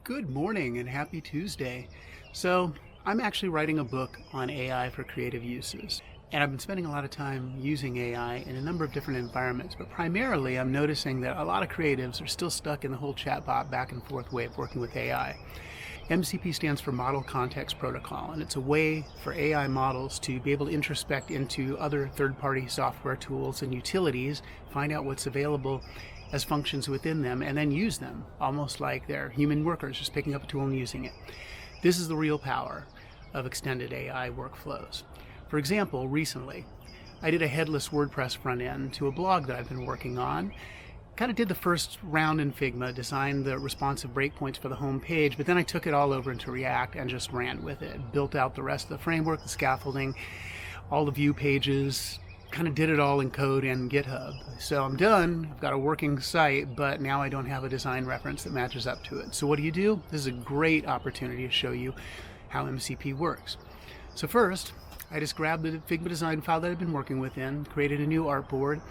Good morning and happy Tuesday. So, I'm actually writing a book on AI for creative uses. And I've been spending a lot of time using AI in a number of different environments, but primarily I'm noticing that a lot of creatives are still stuck in the whole chatbot back and forth way of working with AI. MCP stands for Model Context Protocol, and it's a way for AI models to be able to introspect into other third-party software tools and utilities, find out what's available as functions within them, and then use them, almost like they're human workers, just picking up a tool and using it. This is the real power of extended AI workflows. For example, recently, I did a headless WordPress front end to a blog that I've been working on. Kind of did the first round in Figma, designed the responsive breakpoints for the home page, but then I took it all over into React and just ran with it. Built out the rest of the framework, the scaffolding, all the view pages, kind of did it all in code and GitHub. So I'm done, I've got a working site, but now I don't have a design reference that matches up to it. So what do? This is a great opportunity to show you how MCP works. So first, I just grabbed the Figma design file that I've been working within, created a new artboard,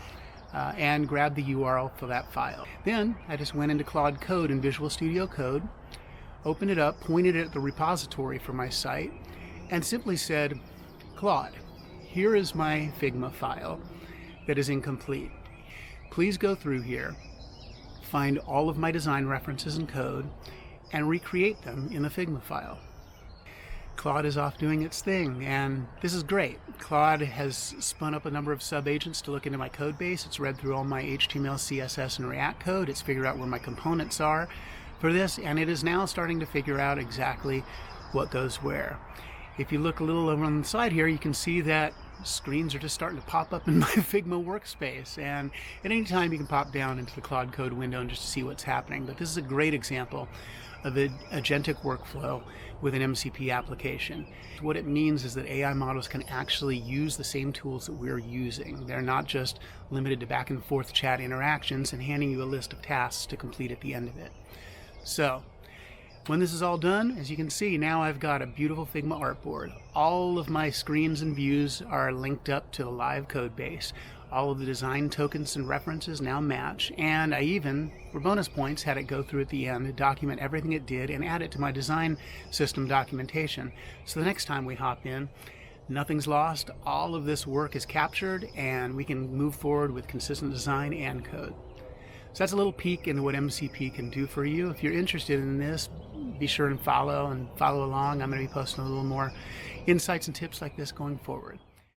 and grabbed the URL for that file. Then I just went into Claude Code in Visual Studio Code, opened it up, pointed it at the repository for my site, and simply said, Claude, here is my Figma file that is incomplete. Please go through here, find all of my design references and code, and recreate them in the Figma file. Claude is off doing its thing, and this is great. Claude has spun up a number of sub-agents to look into my code base. It's read through all my HTML, CSS, and React code. It's figured out where my components are for this, and it is now starting to figure out exactly what goes where. If you look a little over on the side here, you can see that screens are just starting to pop up in my Figma workspace, and at any time you can pop down into the Claude Code window and just see what's happening. But this is a great example of an agentic workflow with an MCP application. What it means is that AI models can actually use the same tools that we're using. They're not just limited to back and forth chat interactions and handing you a list of tasks to complete at the end of it. So, when this is all done, as you can see, now I've got a beautiful Figma artboard. All of my screens and views are linked up to the live code base. All of the design tokens and references now match, and I even, for bonus points, had it go through at the end to document everything it did and add it to my design system documentation. So the next time we hop in, nothing's lost, all of this work is captured, and we can move forward with consistent design and code. So that's a little peek into what MCP can do for you. If you're interested in this, be sure and follow along. I'm going to be posting a little more insights and tips like this going forward.